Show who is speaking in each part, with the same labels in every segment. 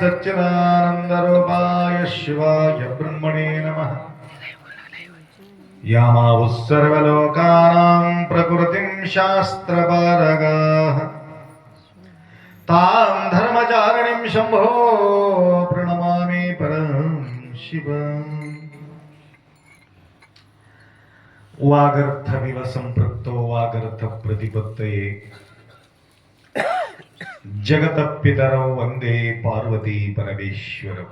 Speaker 1: सच्चिदानन्दरूपाय शिवाय ब्रह्मणे नमः। यामावुः सर्वलोकानां प्रकृतिं शास्त्रपारगाः तां धर्मचारिणीं शम्भो प्रणमामि परं शिवम्। वागर्थविव सम्पृक्तो वागर्थ प्रतिपत्तये जगतपितरौ वंदे पार्वती परमेश्वरौ।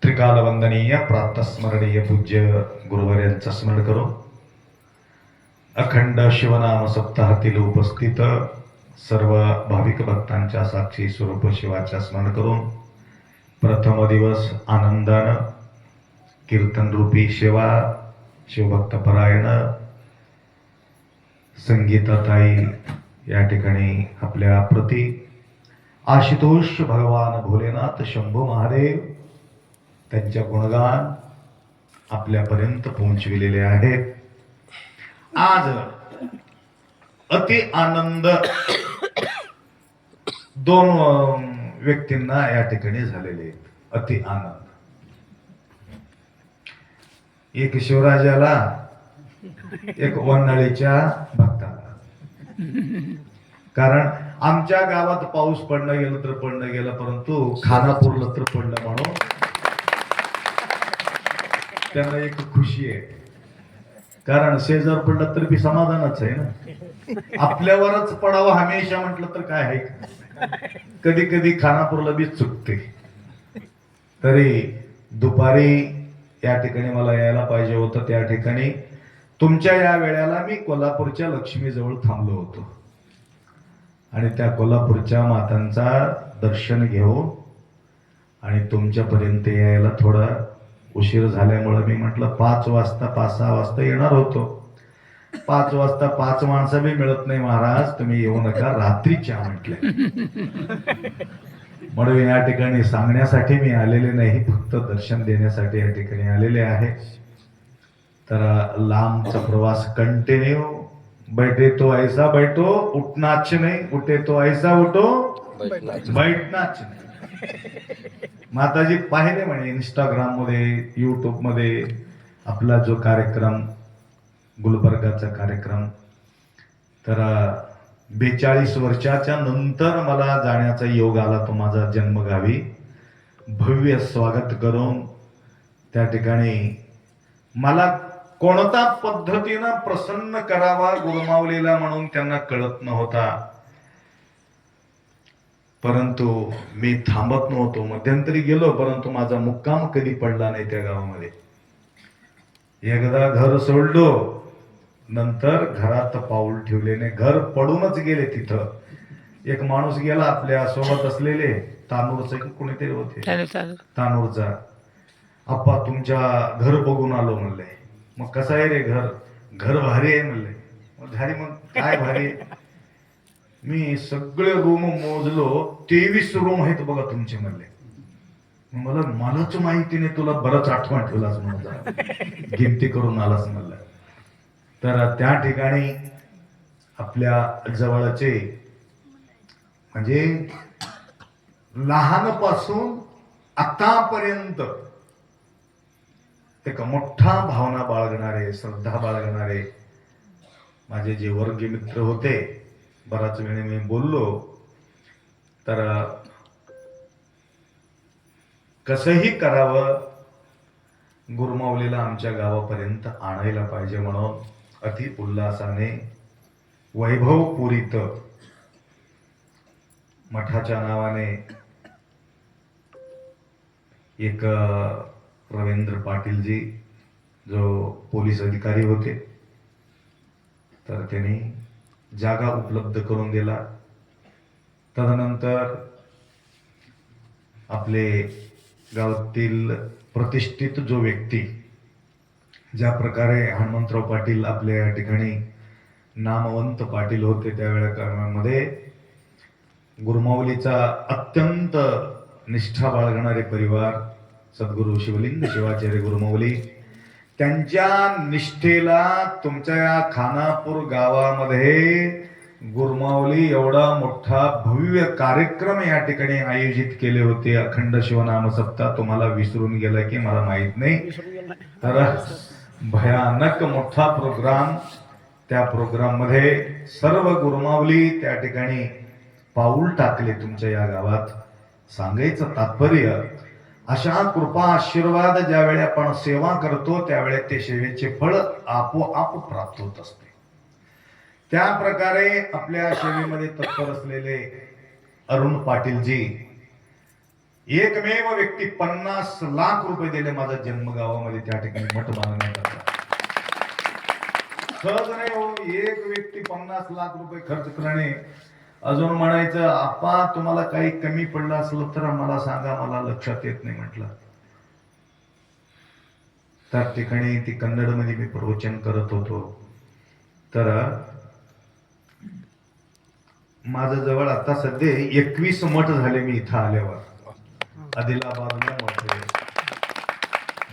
Speaker 1: त्रिकालवंदनीय प्रातस्मरणीय पूज्य गुरुवर्यांचं स्मरण करो अखंड शिवनाम सप्ताहातील उपस्थित सर्व भाविक भक्तांच्या साक्षी स्वरूप शिवाच्या स्मरण करून प्रथम दिवस आनंदानं कीर्तन रूपी सेवा शिवभक्त परायण संगीताताई या ठिकाणी आपल्या प्रति आशुतोष भगवान भोलेनाथ शंभू महादेव त्यांच्या गुणगान आपल्यापर्यंत पोहोचविलेले आहेत। आज अति आनंद दोन व्यक्तींना या ठिकाणी झालेले आहेत। अति आनंद, एक शिवराजाला एक वन्हाळीच्या भक्ताला। कारण आमच्या गावात पाऊस पडणं गेलं तर पडणं गेलं, परंतु खानापूरला तर पडलं म्हणून त्यांना एक खुशी आहे। कारण शेजार पडलं तर बी समाधानच आहे ना, आपल्यावरच पडावं हमेशा म्हटलं तर काय आहे। कधी कधी खानापूरला बी चुकते, तरी दुपारी या ठिकाणी मला यायला पाहिजे होतं। त्या ठिकाणी तुमच्या या वेळेला मी कोल्हापूरच्या लक्ष्मीजवळ थांबलो होतो आणि त्या कोल्हापूरच्या मातांचा दर्शन घेऊन आणि तुमच्यापर्यंत यायला थोडा उशीर झाल्यामुळे मी म्हटलं 5 वाजता 5-6 वाजता येणार होतो। 5 वाजता 5 माणसं बी मिळत नाही महाराज, तुम्ही येऊ नका, रात्रीच्या म्हटले। म्हणून या ठिकाणी सांगण्यासाठी मी आलेले नाही, फक्त दर्शन देण्यासाठी या ठिकाणी आलेले आहे। तर लांबचा प्रवास कंटिन्यू, बैठे तो ऐसा बैठो उठनाच नहीं, उठे तो ऐसा उठो बैठनाच नहीं। माताजी पाहिले म्हणे इंस्टाग्राम मध्ये युट्यूब मध्ये आपला जो कार्यक्रम गुलबर्गाचा कार्यक्रम, तर 42 वर्षाच्या नंतर मला जाण्याचा योग आला तो माझा जन्मगावी। भव्य स्वागत करून त्या ठिकाणी मला कोणत्या पद्धतीनं प्रसन्न करावा गुरुमाऊलीला म्हणून त्यांना कळत नव्हता, परंतु मी थांबत नव्हतो। मध्यंतरी गेलो, परंतु माझा मुक्काम कधी पडला नाही त्या गावामध्ये। एकदा घर सोडलो, नंतर घरात पाऊल ठेवले नाही, घर पडूनच गेले। तिथं एक माणूस गेला आपल्या सोबत असलेले, तानूरचे कोणीतरी होते, तानूरचा, आप्पा तुमच्या घर बघून आलो म्हणले। मग कसं आहे रे घर? घर भारी आहे म्हणले। मग भारी, मग काय भारी? मी सगळे रूम मोजलो, 23 रूम आहेत बघा तुमचे म्हणले। मलाच माहिती नाही, तुला बरंच आठवण ठेवलाच म्हणून गिनती करून आलाच म्हणलं। तर त्या ठिकाणी आपल्या जवळचे म्हणजे लहानपासून आतापर्यंत एक मोठा भावना बाळगणारे, श्रद्धा बाळगणारे माझे जे वर्ग मित्र होते, बराच वेळ मी बोललो, तर कसंही करावं गुरुमाऊलीला आमच्या गावापर्यंत आणायला पाहिजे म्हणून अति उल्हासाने वैभवपुरीत मठाच्या नावाने एक रवींद्र पाटीलजी जो पोलीस अधिकारी होते, तर त्यांनी जागा उपलब्ध करून दिला। तदनंतर आपले गावातील प्रतिष्ठित जो व्यक्ती, ज्या प्रकारे हनुमंतराव पाटील आपल्या या ठिकाणी नामवंत पाटील होते, त्यावेळेला काळामध्ये गुरुमाऊलीचा अत्यंत निष्ठा बाळगणारे परिवार सद्गुरू शिवलिंग शिवाचार्य गुरुमाऊली, त्यांच्या निष्ठेला तुमच्या या खानापूर गावामध्ये गुरमावली एवढा मोठा भव्य कार्यक्रम या ठिकाणी आयोजित केले होते. अखंड शिवनाम सप्ताह तुम्हाला विसरून गेला की मला माहित नाही, तर भयानक मोठा प्रोग्राम. त्या प्रोग्राम मध्ये सर्व गुरमावली त्या ठिकाणी पाऊल टाकले तुमच्या या गावात. सांगायचं तात्पर्य, अशा कृपा आशीर्वाद ज्यावेळी आपण सेवा करतो त्यावेळी ते सेवेचे फळ आपोआप प्राप्त होत असते. त्या प्रकारे आपल्या सेवेमध्ये तत्पर असलेले अरुण पाटीलजी एकमेव व्यक्ती 50 लाख रुपये दिले माझ्या जन्मगावामध्ये त्या ठिकाणी मठ बांधण्याकरता. सहज नाही हो, एक व्यक्ती 50 लाख रुपये खर्च करणे. अजून म्हणायचं आपा तुम्हाला काही कमी पडलं असलं तर मला सांगा, मला लक्षात येत नाही म्हटलं. त्या ठिकाणी ती कन्नडमध्ये मी प्रवचन करत होतो, तर माझ्या जवळ आता सध्या 21 मठ झाले. मी इथं आल्यावर आदिलाबादला मठ आहे,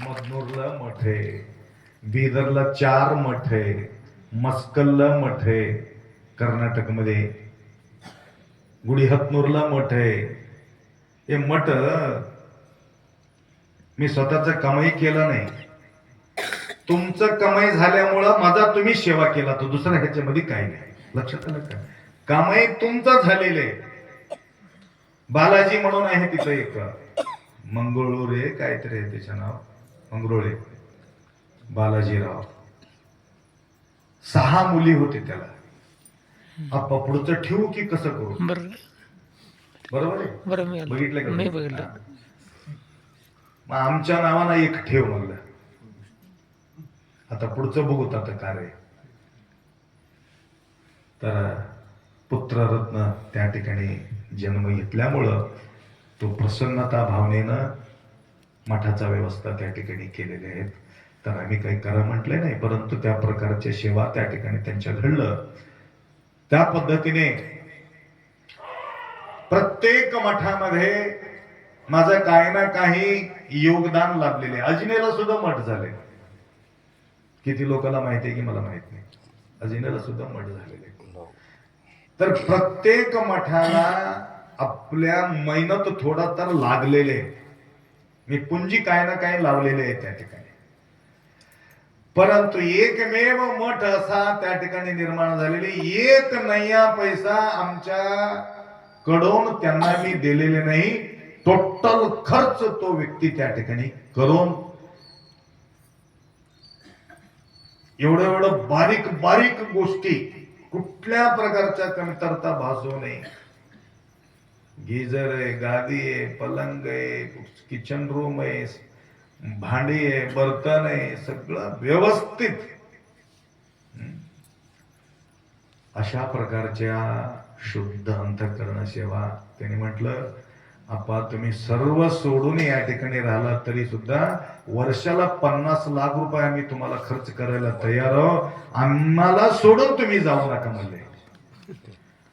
Speaker 1: मदनूरला मठ आहे, बीदरला 4 मठ आहे, मस्कलला मठ आहे, कर्नाटकमध्ये गुढीहत्नूरला मठ आहे. हे मठ मी स्वतःच कमाई केलं नाही, तुमचं कमाई झाल्यामुळं माझा तुम्ही सेवा केला, तो दुसरा ह्याच्यामध्ये काही नाही. लक्षात आलं का? कमाई तुमचं झालेले. बालाजी म्हणून आहे तिथं एक मंगळूरे काहीतरी आहे त्याचं नाव, मंगरुळे बालाजीराव. 6 मुली होते त्याला. आपण पुढचं ठेवू की कसं करू? बरोबर आहे, बघितलं का?
Speaker 2: नाही बघितलं.
Speaker 1: मग आमच्या नावानं एक ठेव म्हणलं. आता पुढचं बघूत आता कार्य. तर पुत्ररत्न त्या ठिकाणी जन्म घेतल्यामुळं तो प्रसन्नता भावनेनं मठाचा व्यवस्था त्या ठिकाणी केलेल्या आहेत. तर आम्ही काही करा म्हटले नाही, परंतु त्या प्रकारच्या सेवा त्या ठिकाणी त्यांच्या घडलं. त्या पद्धतीने प्रत्येक मठामध्ये माझं काही ना काही योगदान लाभलेले. अजनेला सुद्धा मठ झाले. किती लोकांना माहिती आहे की मला माहित नाही, अजनेला सुद्धा मठ झालेले. तर प्रत्येक मठाला आपल्या मेहनत थोडा तर लागलेले. मी पुंजी काय ना काय लावलेले आहे त्या ठिकाणी. परंतु एकमेव मठ असा त्या ठिकाणी निर्माण झालेले, एक नया पैसा आमच्या कडून त्यांना मी दिलेले नाही. टोटल खर्च तो व्यक्ती त्या ठिकाणी करून एवढं बारीक बारीक गोष्टी, कुठल्या प्रकारच्या कमतरता भासू नये. गीजर आहे, गादी आहे, पलंग आहे, किचन रूम आहे, भांडी आहे, बर्तन आहे, सगळं व्यवस्थित. अशा प्रकारच्या शुद्ध अंतःकरण सेवा. त्यांनी म्हटलं आपा तुम्ही सर्व सोडून या ठिकाणी राहिला तरी सुद्धा वर्षाला 50 लाख रुपये आम्ही तुम्हाला खर्च करायला तयार आहोत, आम्हाला सोडून तुम्ही जाऊ नका म्हणले.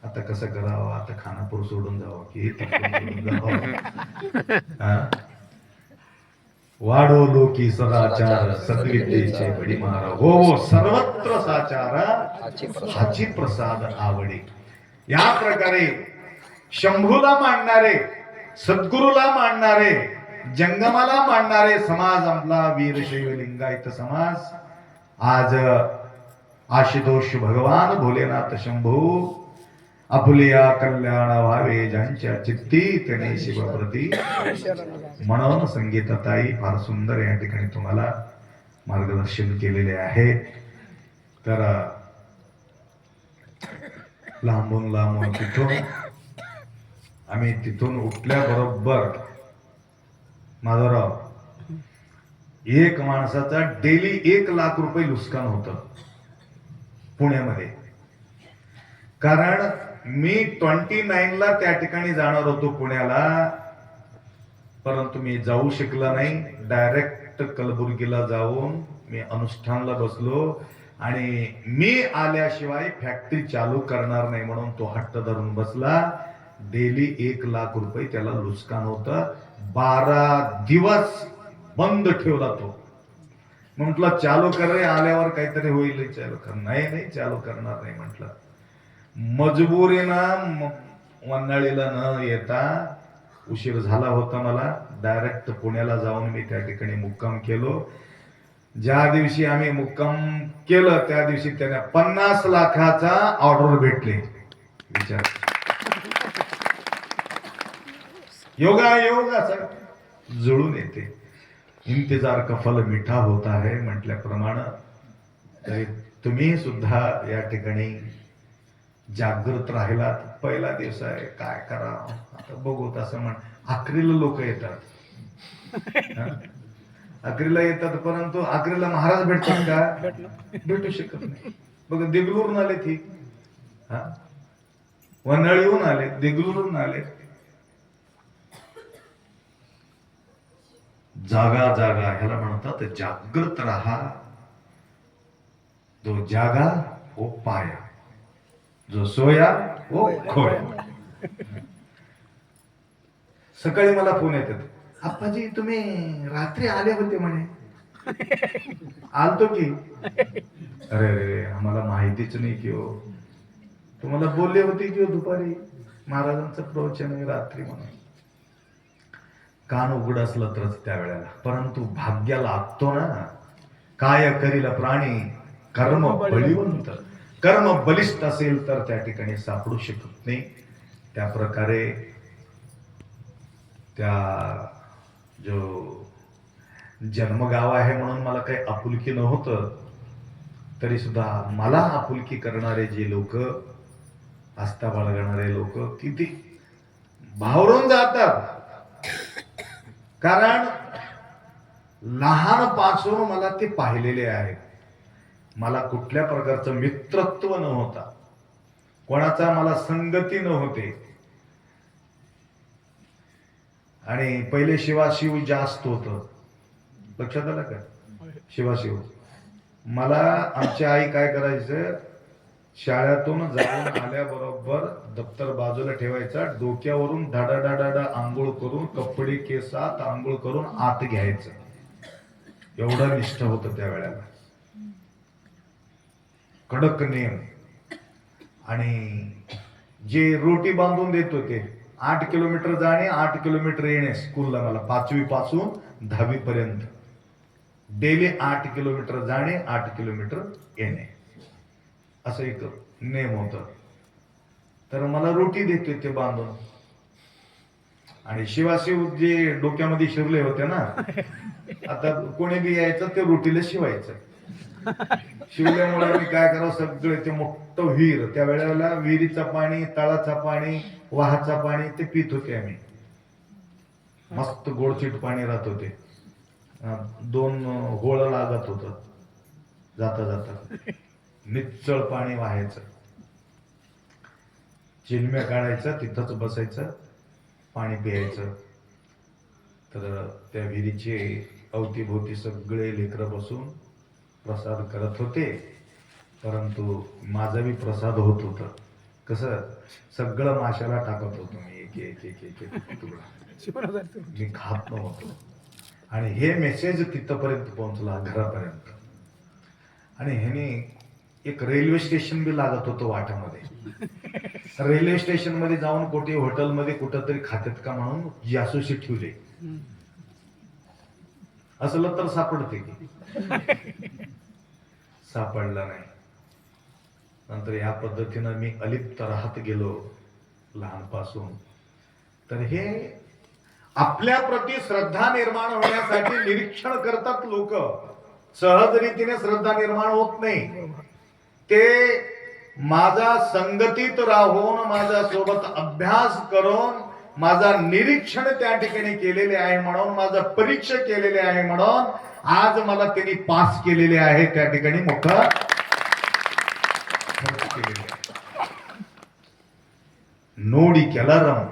Speaker 1: आता कसं करावं? आता खानापूर सोडून जावं की सोडून जावं? वाढो लोकी सदाचार सद्विद्येचे बडी मारा, हो सर्वत्र साचार हाची प्रसाद आवडे. या प्रकारे शंभूला मांडणारे, सद्गुरूला मांडणारे, जंगमाला मांडणारे समाज आपला वीरशैव लिंगायत समाज. आज आशुतोष भगवान भोलेनाथ शंभू आपुलिया कल्याण व्हावे ज्यांच्या चित्ती त्याने शिवप्रती म्हणून संगीताताई फार सुंदर या ठिकाणी तुम्हाला मार्गदर्शन केलेले आहे. तर लांबून लांबून तिथून आम्ही तिथून उठल्याबरोबर माधवराव, एक माणसाचा डेली 1 लाख रुपये नुकसान होतं पुण्यामध्ये. कारण मी 29 ला त्या ठिकाणी जाणार होतो पुण्याला, परंतु मी जाऊ शकला नाही. डायरेक्ट कलबुर्गीला जाऊन मी अनुष्ठानला बसलो आणि मी आल्याशिवाय फॅक्टरी चालू करणार नाही म्हणून तो हट्ट धरून बसला. डेली 1 लाख रुपये त्याला नुकसान होतं. 12 दिवस बंद ठेवला तो. म्हटलं चालू कर रे, आल्यावर काहीतरी होईल. चालू कर, नाही चालू करणार नाही म्हटलं. मजबुरीनं वन्हाळीला न येता उशीर झाला होता मला, डायरेक्ट पुण्याला जाऊन मी त्या ठिकाणी मुक्काम केलो. ज्या दिवशी आम्ही मुक्काम केलं त्या दिवशी त्यांना 50 लाखाचा ऑर्डर भेटले. विचार, योग असं जुळून येते. इंतजार का फल मिठा होता है म्हटल्याप्रमाणे तरी तुम्ही सुद्धा या ठिकाणी जागृत राहिलात. पहिला दिवस आहे, काय करा आता बघू. असं म्हण, आखरीला लोक येतात, आखरीला येतात, परंतु आखरीला महाराज भेटतात का? भेटू शकत नाही. बघ, देगलूरून आले ती, वन्हाळीहून आले, देगलूरून आले. जागा जागा ह्याला म्हणतात जागृत राहा. जो जागा वो पाया, जो सोया वो खोया. सकाळी मला फोन येतात, आप्पाजी तुम्ही रात्री आले होते म्हणे. आलतो की. अरे अरे, आम्हाला माहितीच नाही की हो. तुम्हाला बोलले होते की दुपारी महाराजांचं प्रवचन आहे रात्री म्हणून. कान उघड असलं तरच त्यावेळेला, परंतु भाग्याला आखतो ना. काय करील प्राणी कर्म बळीवंत. कर्म बलिष्ठ असेल तर त्या ठिकाणी सापडू शकत नाही. त्या प्रकारे त्या जो जन्मगाव आहे म्हणून मला काही आपुलकी नव्हतं, तरी सुद्धा मला आपुलकी करणारे जे लोक, आस्था बाळगणारे लोक किती भावरून जातात. कारण लहानपासून मला ते पाहिलेले आहे. मला कुठल्या प्रकारचं मित्रत्व नव्हता, कोणाचा मला संगती नव्हते. आणि पहिले शिवाशिव जास्त होत, लक्षात आलं का? शिवाशिव. मला आमची आई काय करायचं, शाळेतून जाऊन आल्याबरोबर दप्तर बाजूला ठेवायचा, डोक्यावरून डाडा डाडा आंघोळ करून, कपडे केसात आंघोळ करून आत घ्यायचं. एवढं निष्ठ होतं त्या वेळेला, कडक नियम. आणि जे रोटी बांधून देत होते, 8 किलोमीटर जाणे 8 किलोमीटर येणे स्कूलला, मला 5वी पासून 10वी पर्यंत डेली 8 किलोमीटर जाणे 8 किलोमीटर येणे, असं एक नेम होतं. तर मला रोटी देते ते बांधून. आणि शिवाशिव जे डोक्यामध्ये शिरले होते ना, आता कोणी बी यायचं ते रोटीला शिवायचं. शिवल्यामुळे मी काय करावं, सगळे ते मोठं विहीर, त्या वेळेला विहिरीचं पाणी, तळाचं पाणी, वाहाचं पाणी ते पित होते आम्ही. मस्त गोडचिट पाणी राहत होते. 2 होळ लागत होत जाता जाता. निच्चळ पाणी वाहायचं, चिलम्या काढायचं, तिथंच बसायचं, पाणी प्यायचं. तर त्या विहिरीचे अवतीभोवती सगळे लेकरं बसून प्रसाद करत होते. परंतु माझा बी प्रसाद होत होता. कसं, सगळं माशाला टाकत होतो मी, एक एक एक एक एक तुकडा. मी खात नव्हतो. आणि हे मेसेज तिथपर्यंत पोहोचला, घरापर्यंत. आणि ह्याने एक रेल्वे स्टेशन बी लागत होतं वाटामध्ये. रेल्वे स्टेशन मध्ये जाऊन कुठे हॉटेलमध्ये कुठंतरी खात्यात का म्हणून जासूसी ठेवले. असलं तर सापडते की. सापडला नाही. नंतर या पद्धतीनं मी अलिप्त राहत गेलो लहानपासून. तर हे आपल्या प्रती श्रद्धा निर्माण होण्यासाठी निरीक्षण करतात लोक. सहज रीतीने श्रद्धा निर्माण होत नाही. ते माझा संगतीत राहून, माझ्या सोबत अभ्यास करून, माझा निरीक्षण त्या ठिकाणी केलेले आहे म्हणून, माझा परीक्षा केलेले आहे म्हणून आज मला त्यांनी पास केलेले आहे. त्या ठिकाणी मोठा नोडी केलारम,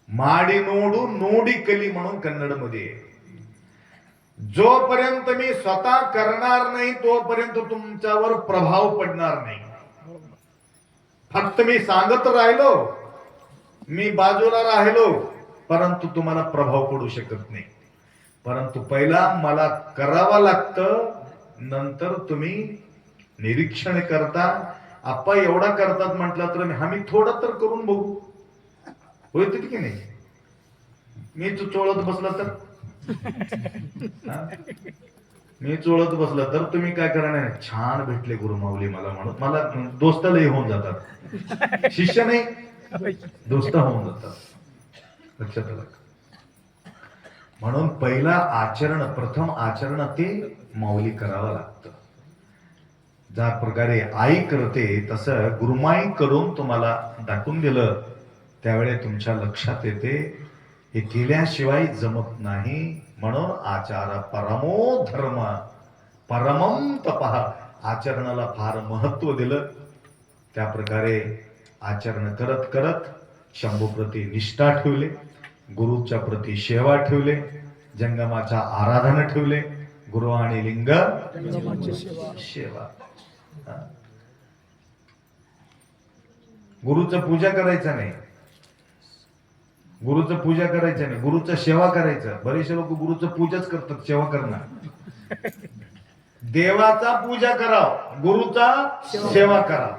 Speaker 1: माडी नोडू नोडी कली म्हणून कन्नड मध्ये. जोपर्यंत मी स्वतः करणार नाही तोपर्यंत तुमच्यावर प्रभाव पडणार नाही. फक्त मी सांगत राहिलो, मी बाजूला राहिलो, परंतु तुम्हाला प्रभाव पडू शकत नाही. परंतु पहिला मला करावं लागतं, नंतर तुम्ही निरीक्षण करता. आप्पा एवढा करतात म्हटलं तर आम्ही थोडा तर करून बघू, होईल की नाही? मी चोळत बसला तर हा? मी चोळत बसलं तर तुम्ही काय करणार? छान भेटले गुरुमाऊली मला, म्हणून मला दोस्तालाही होऊन जातात, शिष्य नाही दोस्त होऊन जातात. लक्षात आलं? म्हणून पहिला आचरण, प्रथम आचरण ते माऊली करावं लागतं. ज्या प्रकारे आई करते तसं गुरुमाई करून तुम्हाला दाखवून दिलं, त्यावेळी तुमच्या लक्षात येते हे केल्याशिवाय जमत नाही. म्हणून आचार परमो धर्म परमम तपः, आचरणाला फार महत्व दिलं. त्या प्रकारे आचरण करत करत शंभूप्रती निष्ठा ठेवले, गुरुच्या प्रती सेवा ठेवले, जंगमाच्या आराधना ठेवले, गुरु आणि लिंग सेवा. गुरुचं पूजा करायचं नाही, गुरुचं पूजा करायचं नाही, गुरुचं सेवा करायचं. बरेचसे लोक गुरुचं पूजाच करतात, सेवा करणार. देवाचा पूजा कराव, गुरुचा सेवा करा,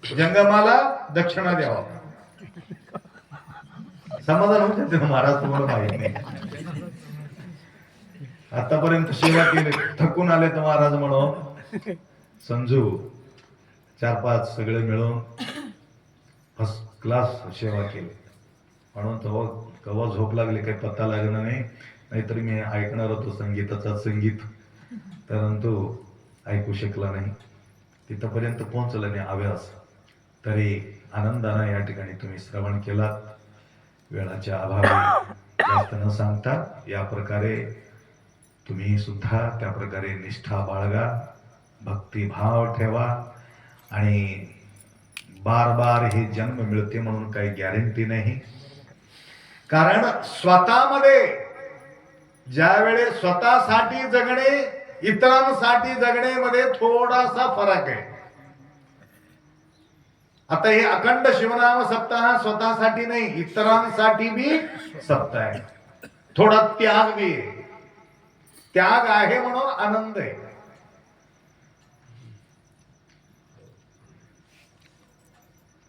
Speaker 1: जंगमाला दक्षिणा द्यावा. समाधान होते महाराज, तुम्हाला माहित नाही. आतापर्यंत सेवा केली, थकून आले तर महाराज म्हणून समजू 4-5 सगळे मिळून फर्स्ट क्लास सेवा केली. म्हणून कवा झोप लागली काही पत्ता लागणार नाही. नाहीतर मी ऐकणार होतो संगीताचा संगीत, परंतु ऐकू शकला नाही. तिथपर्यंत पोहोचला नाही अभ्यास. तरी आनंदानं या ठिकाणी तुम्ही श्रवण केलात. वेळाच्या अभावी जास्त न सांगता या प्रकारे तुम्ही सुद्धा त्या प्रकारे निष्ठा बाळगा, भक्तिभाव ठेवा. आणि बार बार हे जन्म मिळते म्हणून काही गॅरंटी नाही. कारण स्वतःमध्ये ज्यावेळेस स्वतःसाठी जगणे इतरांसाठी जगण्यामध्ये थोडासा फरक आहे. आता हे अखंड शिवनाम सप्ताह स्वतःसाठी नाही, इतरांसाठी बी सप्ताह आहे. थोडा त्याग बी आहे. त्याग आहे म्हणून आनंद आहे.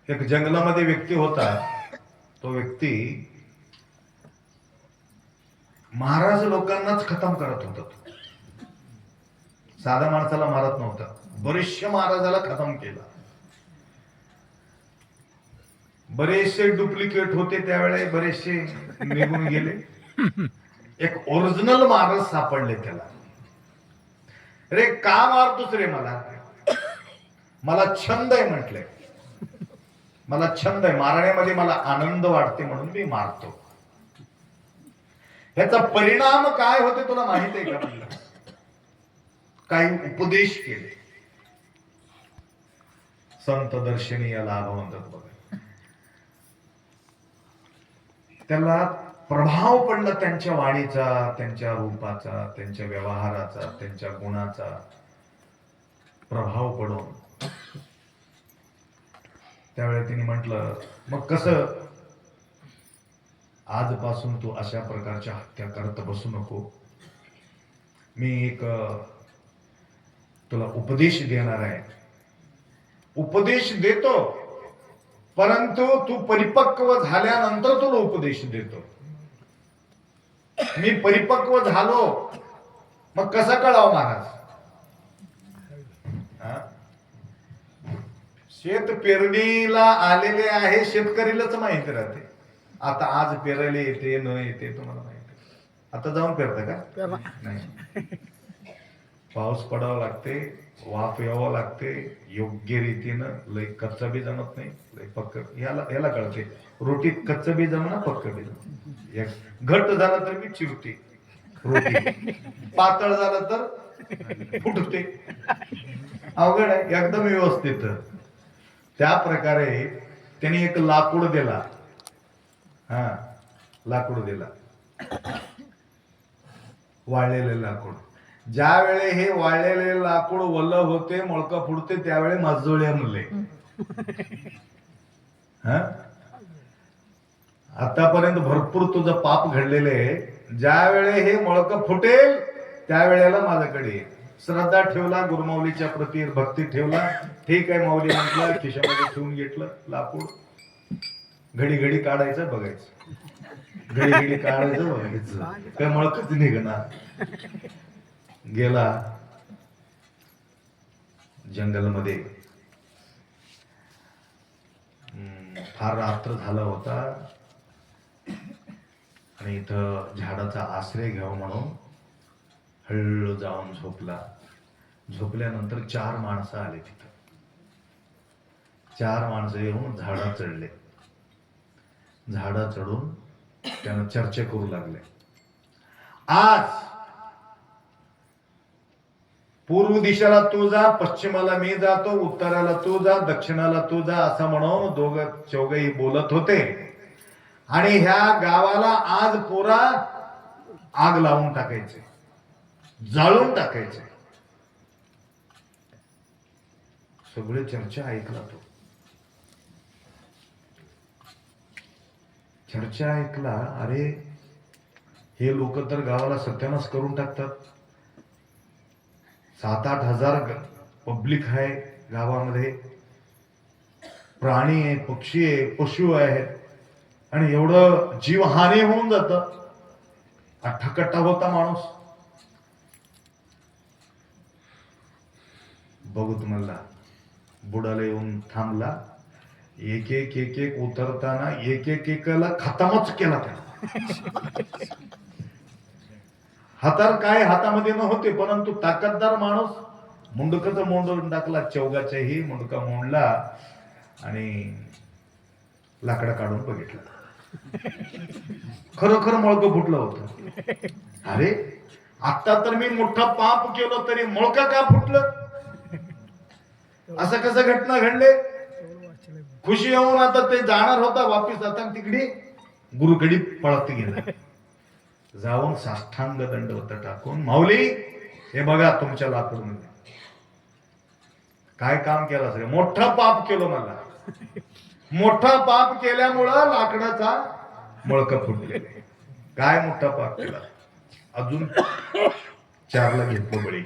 Speaker 1: एक जंगलामध्ये व्यक्ती होता. तो व्यक्ती महाराज लोकांनाच खतम करत होता. साधा माणसाला मारत नव्हता. बरेचशे महाराजाला खतम केला. बरेचसे डुप्लिकेट होते त्यावेळेस, बरेचसे निघून गेले. एक ओरिजिनल महाराज सापडले त्याला. रे का मारतोस रे मला? मला छंद आहे म्हटले, मला छंद आहे मारण्यामध्ये, मला आनंद वाटते म्हणून मी मारतो. ह्याचा परिणाम काय होते तुला माहित आहे का म्हणलं? काही उपदेश केले. संत दर्शनीय लाभ म्हणतात बघा. त्याला प्रभाव पडला त्यांच्या वाणीचा, त्यांच्या रूपाचा, त्यांच्या व्यवहाराचा, त्यांच्या गुणाचा प्रभाव पडून त्यावेळेस तिने म्हटलं, मग कसं? आजपासून तू अशा प्रकारच्या हत्या करत बसू नको. मी एक तुला उपदेश देणार आहे. उपदेश देतो, परंतु तू परिपक्व झाल्यानंतर तुला उपदेश देतो. मी परिपक्व झालो मग कसं कळावं महाराज? शेत पेरणीला आलेले आहे, शेतकरीलाच माहिती राहते. आता आज पेरायला येते न येते तुम्हाला माहिती. आता जाऊन पेरता का? नाही. पाऊस पडावा लागते, वाफ यावं लागते योग्य रीतीनं. लय कच्चा बी जमत नाही, लय पक्क. याला कळते रोटीत कच्च बी जमना, पक्क बी जमना. घट्ट झालं तर मी चिरते रोटी, पातळ झालं तर फुटते. अवघड आहे, एकदम व्यवस्थित. त्या प्रकारे त्यांनी एक लाकूड दिला. लाकूड दिला, वाळलेले लाकूड. ज्या वेळे हे वाळलेले लाकूड वल्ल होते, मळका फुटते, त्यावेळी माजोळ्या म्हणले. आतापर्यंत भरपूर तुझं पाप घडलेले आहे. ज्या वेळे हे मळक फुटेल त्यावेळेला माझ्याकडे श्रद्धा ठेवला, गुरुमाऊलीच्या प्रती भक्ती ठेवला. ठीक आहे माऊली म्हटलं, खिशामध्ये ठेवून घेतलं लाकूड. घडी घडी काढायचं बघायचं, घडी घडी काढायचं बघायचं, काय मळकच निघणार. गेला जंगलमध्ये. फार रात्र झाला होता आणि इथं झाडाचा आश्रय घ्यावा म्हणून हळू जाऊन झोपला. झोपल्यानंतर 4 माणसं आले तिथं. 4 माणसं येऊन झाडा चढले. झाडा चढून त्यानं चर्चा करू लागले. आज पूर्व दिशेला तू जा, पश्चिमाला मी जातो, उत्तराला तू जा, दक्षिणाला तू जा, असं म्हणून दोघं चौघही बोलत होते. आणि ह्या गावाला आज पुरा आग लावून टाकायचे, जाळून टाकायचे. सगळे चर्चा ऐकला तो. चर्चा ऐकला. अरे हे लोक तर गावाला सत्यानाश करून टाकतात. 7-8 हजार पब्लिक आहे गावामध्ये. प्राणी आहे, पक्षी आहे, पशु आहेत, आणि एवढं जीवहानी होऊन जात. अठ्ठाकट्टा होता माणूस. बघू तुम्हाला बुडाला येऊन थांबला. एक एक एक एक उतरताना एक एक एकला खतमच केला त्याला. हातार काय हातामध्ये नव्हते, परंतु ताकददार माणूस. मुंडकाचं मोंडून टाकला, चौघाच्याही मुंडका मोडला आणि लाकडा काढून बघितला. खरोखर मळकं फुटलं होतं. अरे आता तर मी मोठा पाप केलं तरी मळका का फुटलं? असं कसं घटना घडले? खुशी येऊन आता ते जाणार होता वापिस. आता तिकडे गुरुकडे पळत गेला. जाऊन साष्टांग दंडवत टाकून, माऊली हे बघा तुमच्या लाकूड मध्ये काय काम केलं. सगळं मोठं पाप केलं. मला मोठा पाप केल्यामुळं लाकडाचा मळकं फुटले. काय मोठा पाप केला. अजून 4ला घेतलं बळी.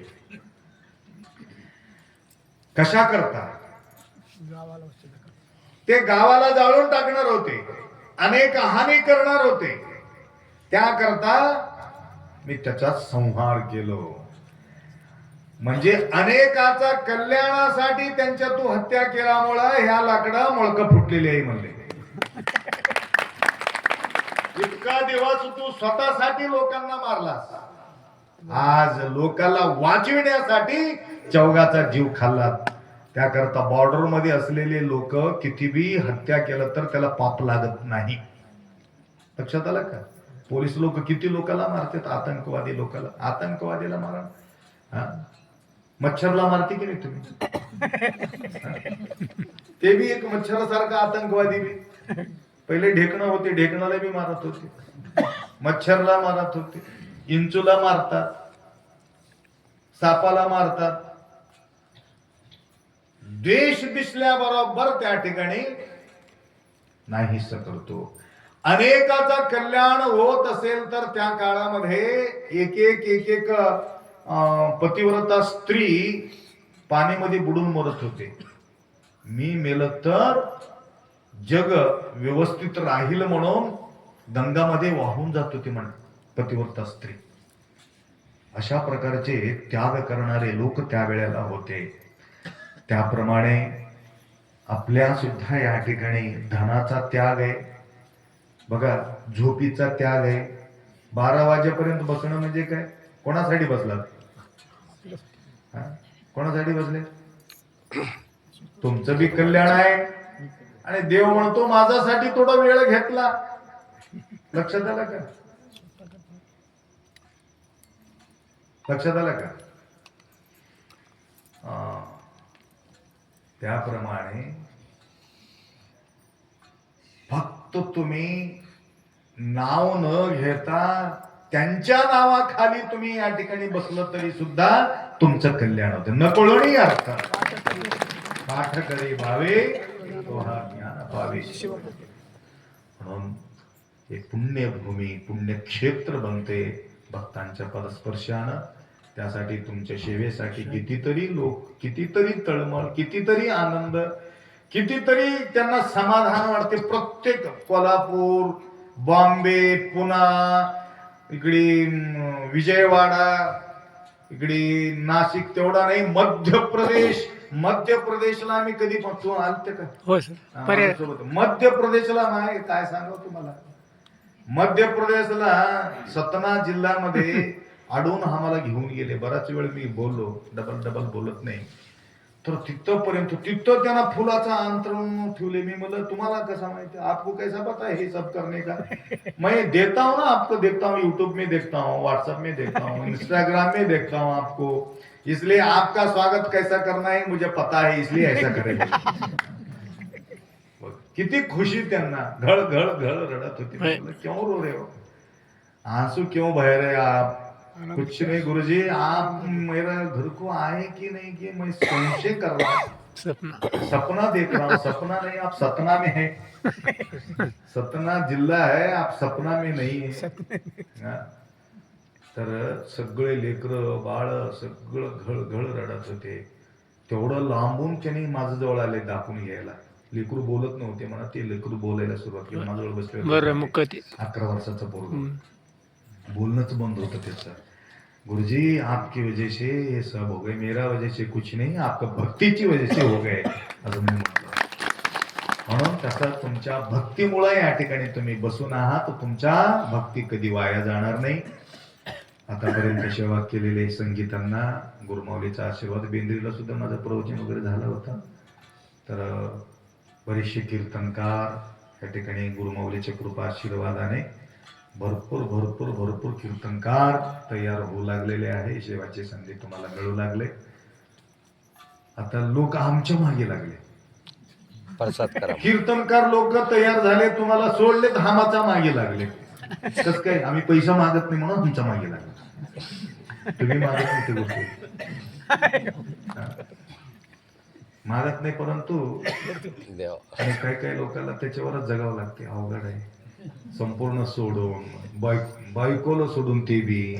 Speaker 1: कशा करता? ते गावाला जाळून टाकणार होते, अनेक हानी करणार होते. त्याकरता मी त्याचा संहार केलो. म्हणजे अनेकाचा कल्याणासाठी त्यांच्या तू हत्या केल्यामुळं ह्या लाकडा मळकं फुटलेली आहे म्हणले. इतका दिवस तू स्वतःसाठी लोकांना मारलास, आज लोकांना वाचविण्यासाठी चौघाचा जीव खाल्ला. त्याकरता बॉर्डर मध्ये असलेले लोक किती बी हत्या केलं तर त्याला पाप लागत नाही. लक्षात आलं का? पोलीस लोक किती लोकांना मारतात. आतंकवादी लोकांना, आतंकवादीला मारा. मच्छरला मारते की नाही तुम्ही? ते बी एक मच्छरासारखा आतंकवादी बी. पहिले ढेकणं होते, ढेकणाला बी मारत होते, मच्छरला मारत होते, इंचूला मारतात, सापाला मारतात. द्वेष दिसल्याबरोबर त्या ठिकाणी नाहीस करतो. अनेकाचा कल्याण होत असेल तर त्या काळामध्ये एक एक पतिव्रता स्त्री पाण्यामध्ये बुडून मरत होते. मी मेलं तर जग व्यवस्थित राहील म्हणून गंगामध्ये वाहून जात होती म्हण पतिव्रता स्त्री. अशा प्रकारचे त्याग करणारे लोक त्यावेळेला होते. त्याप्रमाणे आपल्या सुद्धा या ठिकाणी धनाचा त्याग आहे बघा, झोपीचा त्याग आहे. 12 वाजेपर्यंत बसणं म्हणजे काय? कोणासाठी बसला? कोणासाठी बसले? तुमचं बी कल्याण आहे आणि देव म्हणतो माझ्यासाठी थोडा वेळ घेतला. लक्षात आलं का? लक्षात आलं का? त्याप्रमाणे फक्त तुम्ही नाव न घेता त्यांच्या नावाखाली तुम्ही या ठिकाणी बसलं तरी सुद्धा तुमचं कल्याण होतं. नकळोनी अर्थ पाठ करे भावे तो हा ज्ञान पावे. म्हणून एक पुण्यभूमी, पुण्यक्षेत्र बनते भक्तांच्या पदस्पर्शानं. त्यासाठी तुमच्या सेवेसाठी कितीतरी लोक, कितीतरी तळमळ, कितीतरी आनंद, कितीतरी त्यांना समाधान वाटते. प्रत्येक कोल्हापूर, बॉम्बे, पुणा, इकडे विजयवाडा, इकडे नाशिक, तेवढा नाही, मध्य प्रदेशला आम्ही कधी तू आलते का?
Speaker 2: हो सर.
Speaker 1: मध्य प्रदेशला नाही, काय सांगावं तुम्हाला, मध्य प्रदेशला सतना जिल्ह्यामध्ये अडून आम्हाला घेऊन गेले. बराच वेळ मी बोललो, डबल बोलत नाही. तर तिथपर्यंत त्यांना फुलाचं आंतरण ठेवले. मी म्हणलं तुम्हाला कसं माहिती, आपको कैसा पता है ये सब करने का? मैं देता हूँ ना आपको, देखता हूँ यूट्यूब में, देखता हूँ व्हाट्सएप में, देखता हूँ इंस्टाग्राम में, देखता हूँ आपको, इसलिए आपका स्वागत कैसा करना है मुझे पता है, इसलिए ऐसा करेंगे. किती खुशी त्यांना, घळ घळ घळ रडत होती. क्यों रो रहे हो, आंसू क्यों बह रहे आप? कुछ नहीं गुरुजी, आप मेरा घर को आए कि नहीं कि मैं संशय कर रहा हूँ, सपना देख रहा हूँ. सपना नहीं, आप सतना में है. सतना जिल्हा है, आप सपना में नहीं है. तर सगळे लेकर बाळ सगळं घळ घळ रडत होते. तेवढं लांबून त्यांनी माझं जवळ आले दाखवून घ्यायला. लेकरू बोलत नव्हते म्हणा, ते लेकरू बोलायला सुरुवात केली. माझ्याजवळ बसले, 11 वर्षाचा पोरगा, बोलणंच बंद होतं त्याचं. गुरुजी आपकी वजह से ये सब हो गए, मेरा वजह से कुछ नहीं, आपका भक्तीची वजह से हो गए असं मी म्हटलं. म्हणून तसं तुमच्या भक्तीमुळे या ठिकाणी तुम्ही बसून आहात. तुमच्या भक्ती कधी वाया जाणार नाही. आतापर्यंत सेवा केलेले संगीतांना गुरुमाऊलीचा आशीर्वाद, बेंद्रीला सुद्धा माझं प्रवचन वगैरे झालं होतं. तर बरेचसे कीर्तनकार या ठिकाणी गुरुमाऊलीच्या कृपा आशीर्वादाने भरपूर भरपूर भरपूर कीर्तनकार तयार होऊ लागलेले आहे. सेवाचे संधी तुम्हाला मिळू लागले. आता लोक आमच्या मागे लागले, कीर्तनकार लोक तयार झाले, तुम्हाला सोडले, धामाच्या मागे लागले. कसं काय? आम्ही पैसा मागत नाही म्हणून तुमच्या मागे लागले. तुम्ही मागत नाही ते गोष्टी मागत नाही, परंतु आणि काही लोकांना त्याच्यावरच जगावं लागते. अवघड आहे. संपूर्ण सोडून, बायकोला सोडून, ते बी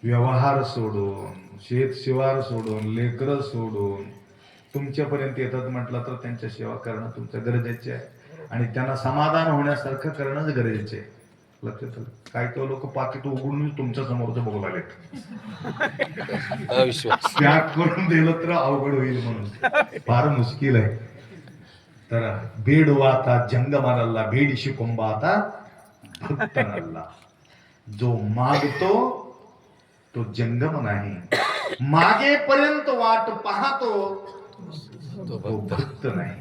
Speaker 1: व्यवहार सोडून, शेत शिवार सोडून, लेकरं सोडून तुमच्यापर्यंत येतात म्हटलं तर त्यांच्या सेवा करणं तुमचं गरजेचे आहे. आणि त्यांना समाधान होण्यासारखं करणंच गरजेचे आहे. लक्षात आलं? काय तो लोक पाकिट उघडून तुमच्या समोरच बघू लागले, त्याग करून दिलं तर अवघड होईल म्हणून फार मुश्किल आहे. तर बेड वाता जंग मारल्ला, बेडीशी कुंभाता भक्त नल्ला. जो मागतो तो जंगम नाही, मागेपर्यंत वाट पाहतो तो भक्त नाही.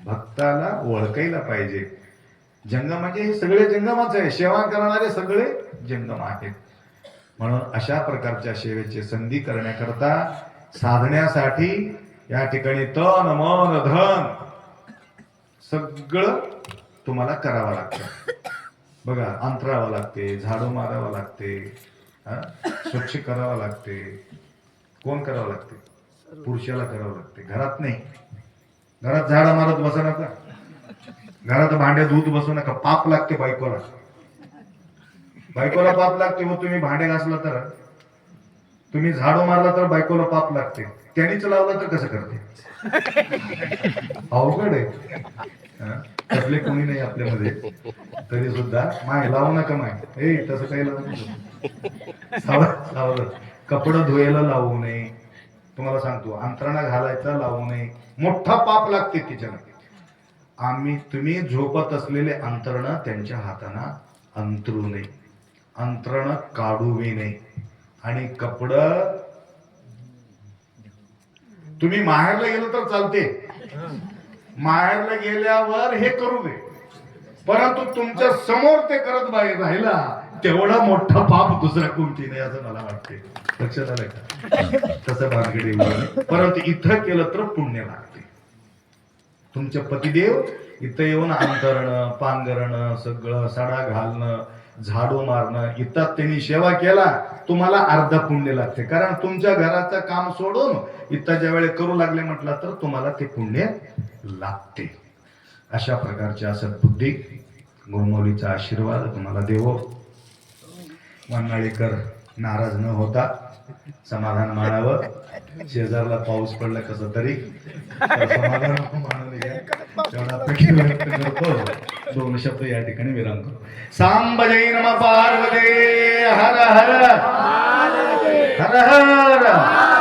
Speaker 1: भक्ताला ओळखायला पाहिजे. जंगम म्हणजे हे सगळे जंगमच आहे, सेवा करणारे सगळे जंगम आहेत. म्हणून अशा प्रकारच्या सेवेची संधी करण्याकरता, साधण्यासाठी या ठिकाणी तन मन धन सगळं तुम्हाला करावं लागतं. बघा, अंतरावं लागते, झाडू मारावं लागते, स्वच्छ करावं लागते. कोण करावं लागते? पुरुषाला करावं लागते. घरात नाही. घरात झाडा मारत बसा नका, घरात भांड्या धुत बसू नका. पाप लागते बायकोला, बायकोला पाप लागते. मग तुम्ही भांडे घासला तर, तुम्ही झाडू मारला तर बायकोला पाप लागते. त्यानेच लावलं तर कसं करते? अवघड आहे. कसले कोणी नाही आपल्यामध्ये, तरी सुद्धा माय लावू नका. माय तसं काही लावू, कपडे धुवायला लावू नये. तुम्हाला सांगतो, अंतरणा घालायचा लावू नये. मोठा पाप लागते तिच्यानं. तुम्ही झोपत असलेले अंतरण त्यांच्या हाताना अंतरू नये, अंतरण काढू नये. आणि कपडं तुम्ही माहेरला गेलो तर चालते, माहेरला गेल्यावर हे करू दे, परंतु तुमच्या समोर ते करत बाहेर राहिला तेवढा मोठा पाप दुसरा कोणती नाही असं मला वाटते. लक्षात आलं का? तसं भानगडी. परंतु इथं केलं तर पुण्य लागते. तुमचे पतिदेव इथं येऊन अंतरणं, पांघरणं, सगळं सडा घालणं, झाडू मारणं, इथं त्यांनी सेवा केला, तुम्हाला अर्ध पुण्य लागते. कारण तुमच्या घराचं काम सोडून इथं ज्या वेळेस करू लागले म्हटलं तर तुम्हाला ते पुण्य लागते. अशा प्रकारच्या सद्बुद्धी गुरुमौलीचा आशीर्वाद तुम्हाला देवो. वानाळेकर नाराज न होता समाधान मानावं. शेजारला पाऊस पडला कसं तरी तर समाधान मानून घ्या. एवढा अपेक्षा व्यक्त करतो. 2 शब्द या ठिकाणी विराम करतो. सांब जय नम पार्वती हर हर हर हर